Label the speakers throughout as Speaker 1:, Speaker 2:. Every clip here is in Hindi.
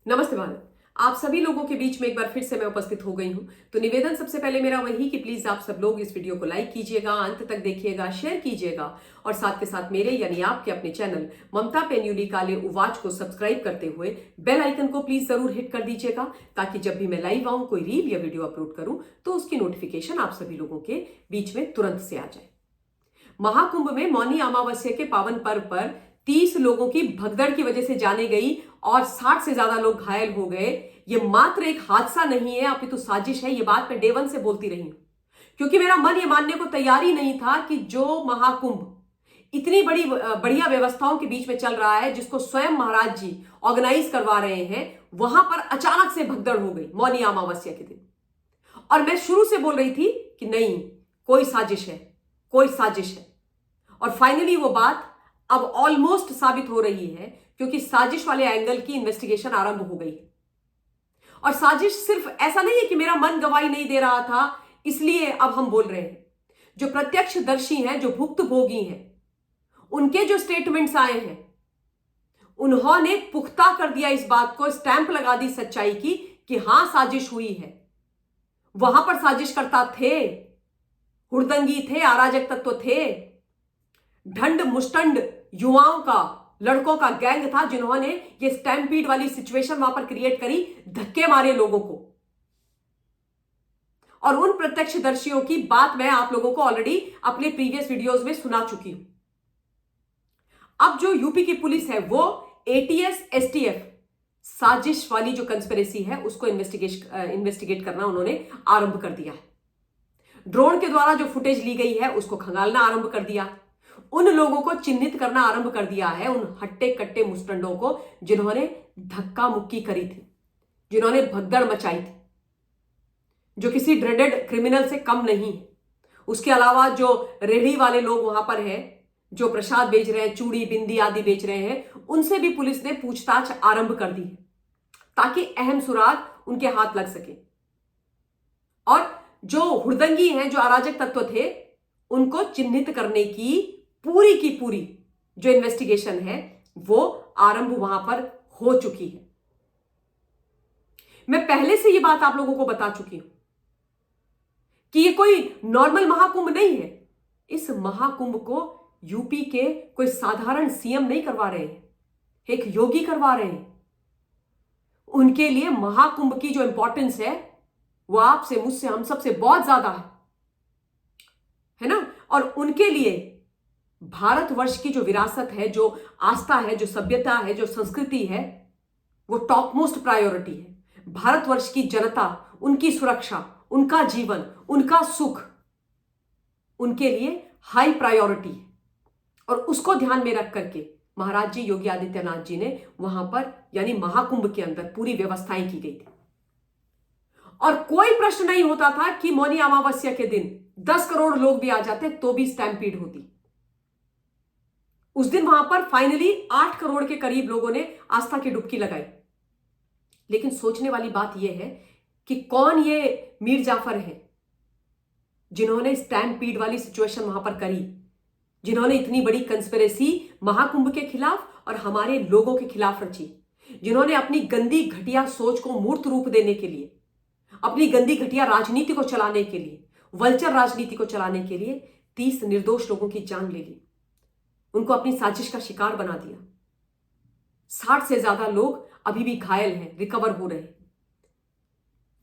Speaker 1: नमस्ते भारत। आप सभी लोगों के बीच में एक बार फिर से मैं उपस्थित हो गई हूं। तो निवेदन सबसे पहले मेरा वही कि प्लीज आप सब लोग इस वीडियो को लाइक कीजिएगा, अंत तक देखिएगा, शेयर कीजिएगा और साथ के साथ मेरे यानी आपके अपने चैनल ममता पेन्यूली काले उवाच को सब्सक्राइब करते हुए बेल आइकन को प्लीज जरूर हिट कर दीजिएगा, ताकि जब भी मैं लाइव आऊं, कोई रील या वीडियो अपलोड करूं तो उसकी नोटिफिकेशन आप सभी लोगों के बीच में तुरंत से आ जाए। महाकुंभ में मौनी अमावस्या के पावन पर्व पर 30 लोगों की भगदड़ की वजह से जाने गई और 60 से ज्यादा लोग घायल हो गए। यह मात्र एक हादसा नहीं है, अपितु साजिश है। यह बात मैं डे वन से बोलती रही हूं, क्योंकि मेरा मन यह मानने को तैयार ही नहीं था कि जो महाकुंभ इतनी बड़ी बढ़िया व्यवस्थाओं के बीच में चल रहा है, जिसको स्वयं महाराज जी ऑर्गेनाइज करवा रहे हैं, वहां पर अचानक से भगदड़ हो गई मौनी अमावस्या के दिन। और मैं शुरू से बोल रही थी कि नहीं, कोई साजिश है, कोई साजिश है। और फाइनली वो बात अब ऑलमोस्ट साबित हो रही है, क्योंकि साजिश वाले एंगल की इन्वेस्टिगेशन आरंभ हो गई है। और साजिश सिर्फ ऐसा नहीं है कि मेरा मन गवाही नहीं दे रहा था इसलिए अब हम बोल रहे हैं। जो प्रत्यक्षदर्शी हैं, जो भुक्तभोगी हैं, उनके जो स्टेटमेंट्स आए हैं, उन्होंने पुख्ता कर दिया इस बात को, स्टैंप लगा दी सच्चाई की कि हां साजिश हुई है। वहां पर साजिशकर्ता थे, हुड़दंगी थे, अराजक तत्व थे, ढंड मुष्टंड युवाओं का, लड़कों का गैंग था, जिन्होंने ये स्टैम्पीड वाली सिचुएशन वहां पर क्रिएट करी, धक्के मारे लोगों को। और उन प्रत्यक्षदर्शियों की बात मैं आप लोगों को ऑलरेडी अपने प्रीवियस वीडियोस में सुना चुकी हूं। अब जो यूपी की पुलिस है, वो एटीएस एसटीएफ साजिश वाली जो कंस्पिरेसी है उसको इन्वेस्टिगेट करना उन्होंने आरंभ कर दिया है। ड्रोन के द्वारा जो फुटेज ली गई है उसको खंगालना आरंभ कर दिया, उन लोगों को चिन्हित करना आरंभ कर दिया है, उन हट्टे कट्टे मुस्टंडों को जिन्होंने धक्का मुक्की करी थी, जिन्होंने भगदड़ मचाई थी, जो किसी ड्रेडेड क्रिमिनल से कम नहीं है। उसके अलावा जो रेहड़ी वाले लोग वहां पर हैं, जो प्रसाद बेच रहे हैं, चूड़ी बिंदी आदि बेच रहे हैं, उनसे भी पुलिस ने पूछताछ आरंभ कर दी है, ताकि अहम सुराग उनके हाथ लग सके। और जो हुड़दंगी हैं, जो अराजक तत्व थे, उनको चिन्हित करने की पूरी जो इन्वेस्टिगेशन है वो आरंभ वहां पर हो चुकी है। मैं पहले से ये बात आप लोगों को बता चुकी हूं कि ये कोई नॉर्मल महाकुंभ नहीं है। इस महाकुंभ को यूपी के कोई साधारण सीएम नहीं करवा रहे हैं, एक योगी करवा रहे हैं। उनके लिए महाकुंभ की जो इंपॉर्टेंस है वो आपसे, मुझसे, हम सबसे बहुत ज्यादा है ना। और उनके लिए भारतवर्ष की जो विरासत है, जो आस्था है, जो सभ्यता है, जो संस्कृति है, वो टॉप मोस्ट प्रायोरिटी है। भारतवर्ष की जनता, उनकी सुरक्षा, उनका जीवन, उनका सुख उनके लिए हाई प्रायोरिटी है। और उसको ध्यान में रख करके महाराज जी योगी आदित्यनाथ जी ने वहां पर यानी महाकुंभ के अंदर पूरी व्यवस्थाएं की गई थी। और कोई प्रश्न नहीं होता था कि मौनी अमावस्या के दिन 10 करोड़ लोग भी आ जाते तो भी स्टैम्पीड होती। उस दिन वहां पर फाइनली 8 करोड़ के करीब लोगों ने आस्था की डुबकी लगाई। लेकिन सोचने वाली बात यह है कि कौन ये मीर जाफर है जिन्होंने स्टैम्पीड वाली सिचुएशन वहां पर करी, जिन्होंने इतनी बड़ी कंस्पिरेसी महाकुंभ के खिलाफ और हमारे लोगों के खिलाफ रची, जिन्होंने अपनी गंदी घटिया सोच को मूर्त रूप देने के लिए, अपनी गंदी घटिया राजनीति को चलाने के लिए, वल्चर राजनीति को चलाने के लिए 30 निर्दोष लोगों की जान ले ली, उनको अपनी साजिश का शिकार बना दिया। 60 से ज्यादा लोग अभी भी घायल हैं, रिकवर हो रहे हैं।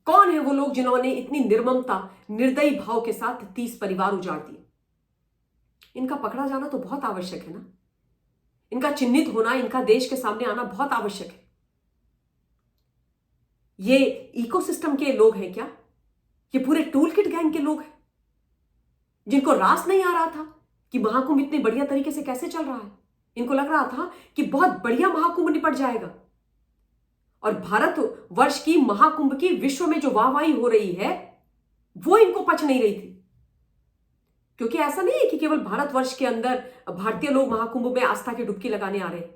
Speaker 1: कौन है वो लोग जिन्होंने इतनी निर्ममता, निर्दयी भाव के साथ 30 परिवार उजाड़ दिए? इनका पकड़ा जाना तो बहुत आवश्यक है ना, इनका चिन्हित होना, इनका देश के सामने आना बहुत आवश्यक है। ये इकोसिस्टम के लोग हैं क्या? ये पूरे टूल किट गैंग के लोग हैं जिनको रास नहीं आ रहा था कि महाकुंभ इतने बढ़िया तरीके से कैसे चल रहा है। इनको लग रहा था कि बहुत बढ़िया महाकुंभ निपट जाएगा, और भारत वर्ष की महाकुंभ की विश्व में जो वाहवाही हो रही है वो इनको पच नहीं रही थी। क्योंकि ऐसा नहीं है कि केवल भारतवर्ष के अंदर भारतीय लोग महाकुंभ में आस्था की डुबकी लगाने आ रहे हैं,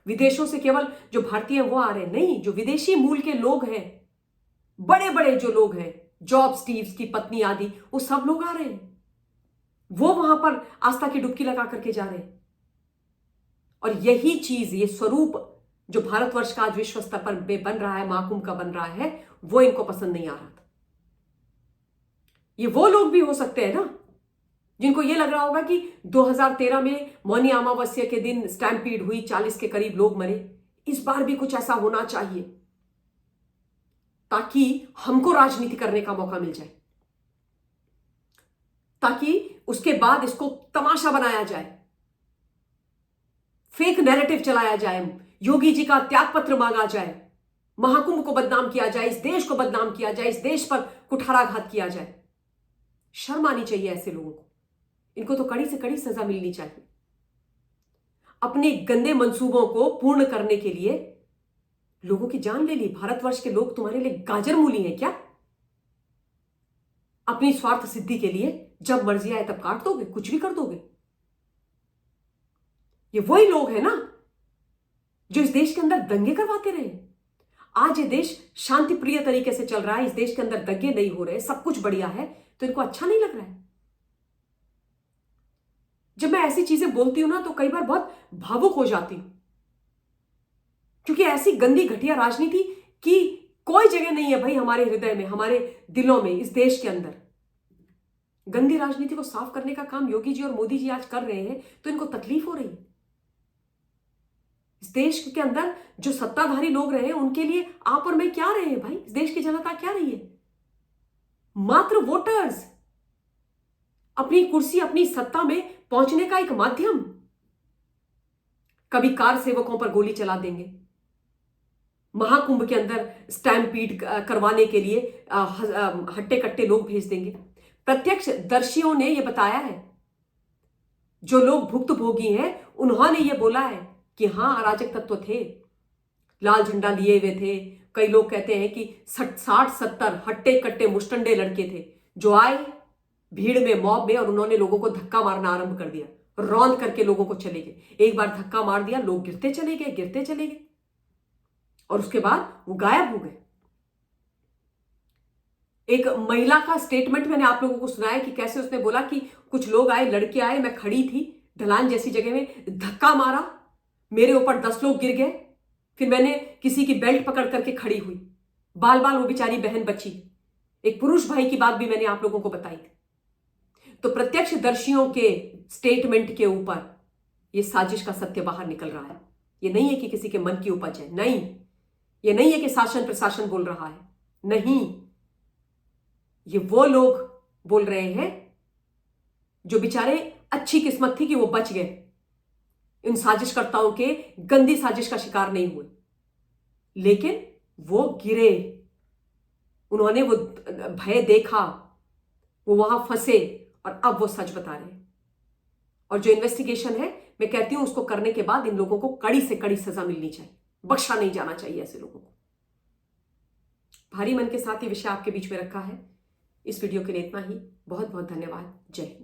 Speaker 1: विदेशों से केवल जो भारतीय वो आ रहे हैं, नहीं, जो विदेशी मूल के लोग हैं, बड़े बड़े जो लोग हैं, जॉब स्टीव्स की पत्नी आदि, वो सब लोग आ रहे हैं, वो वहां पर आस्था की डुबकी लगा करके जा रहे हैं। और यही चीज, ये स्वरूप जो भारतवर्ष का आज विश्व स्तर पर बन रहा है, महाकुंभ का बन रहा है, वो इनको पसंद नहीं आ रहा था। ये वो लोग भी हो सकते हैं ना जिनको ये लग रहा होगा कि 2013 में मौनी अमावस्या के दिन स्टैम्पीड हुई, 40 के करीब लोग मरे, इस बार भी कुछ ऐसा होना चाहिए ताकि हमको राजनीति करने का मौका मिल जाए, ताकि उसके बाद इसको तमाशा बनाया जाए, फेक नैरेटिव चलाया जाए, योगी जी का त्यागपत्र मांगा जाए, महाकुंभ को बदनाम किया जाए, इस देश को बदनाम किया जाए, इस देश पर कुठाराघात किया जाए। शर्म आनी चाहिए ऐसे लोगों को। इनको तो कड़ी से कड़ी सजा मिलनी चाहिए। अपने गंदे मंसूबों को पूर्ण करने के लिए लोगों की जान ले ली। भारतवर्ष के लोग तुम्हारे लिए गाजर मूली हैं क्या? अपनी स्वार्थ सिद्धि के लिए जब मर्जी आए तब काट दोगे, कुछ भी कर दोगे। ये वही लोग हैं ना जो इस देश के अंदर दंगे करवाते रहे। आज ये देश शांति प्रिय तरीके से चल रहा है, इस देश के अंदर दंगे नहीं हो रहे, सब कुछ बढ़िया है, तो इनको अच्छा नहीं लग रहा है। जब मैं ऐसी चीजें बोलती हूं ना तो कई बार बहुत भावुक हो जाती हूं, क्योंकि ऐसी गंदी घटिया राजनीति की कोई जगह नहीं है भाई हमारे हृदय में, हमारे दिलों में, इस देश के अंदर। गंदी राजनीति को साफ करने का काम योगी जी और मोदी जी आज कर रहे हैं, तो इनको तकलीफ हो रही है। इस देश के अंदर जो सत्ताधारी लोग रहे हैं उनके लिए आप और मैं क्या रहे हैं भाई? इस देश की जनता क्या रही है? मात्र वोटर्स, अपनी कुर्सी, अपनी सत्ता में पहुंचने का एक माध्यम। कभी कार सेवकों पर गोली चला देंगे, महाकुंभ के अंदर स्टैम्पीड करवाने के लिए हट्टे कट्टे लोग भेज देंगे। प्रत्यक्ष दर्शियों ने यह बताया है, जो लोग भुक्तभोगी हैं उन्होंने यह बोला है कि हां, अराजक तत्व थे, लाल झंडा लिए हुए थे। कई लोग कहते हैं कि 60-70 हट्टे कट्टे मुस्टंडे लड़के थे जो आए भीड़ में, मॉब में, और उन्होंने लोगों को धक्का मारना आरंभ कर दिया, रौंद करके लोगों को चले गए। एक बार धक्का मार दिया, लोग गिरते चले गए, गिरते चले गए, और उसके बाद वो गायब हो गए। एक महिला का स्टेटमेंट मैंने आप लोगों को सुनाया कि कैसे उसने बोला कि कुछ लोग आए, लड़के आए, मैं खड़ी थी ढलान जैसी जगह में, धक्का मारा, मेरे ऊपर 10 लोग गिर गए, फिर मैंने किसी की बेल्ट पकड़ करके खड़ी हुई, बाल बाल वो बेचारी बहन बची। एक पुरुष भाई की बात भी मैंने आप लोगों को बताई थी। तो प्रत्यक्षदर्शियों के स्टेटमेंट के ऊपर ये साजिश का सत्य बाहर निकल रहा है। ये नहीं है कि किसी के मन की उपज है, नहीं। ये नहीं है कि शासन प्रशासन बोल रहा है, नहीं। ये वो लोग बोल रहे हैं जो बेचारे अच्छी किस्मत थी कि वो बच गए, इन साजिशकर्ताओं के गंदी साजिश का शिकार नहीं हुए, लेकिन वो गिरे, उन्होंने वो भय देखा, वो वहां फंसे, और अब वो सच बता रहे हैं। और जो इन्वेस्टिगेशन है, मैं कहती हूं उसको करने के बाद इन लोगों को कड़ी से कड़ी सजा मिलनी चाहिए, बख्शा नहीं जाना चाहिए ऐसे लोगों को। भारी मन के साथ ये विषय आपके बीच में रखा है। इस वीडियो के लिए इतना ही। बहुत बहुत धन्यवाद। जय हिंद।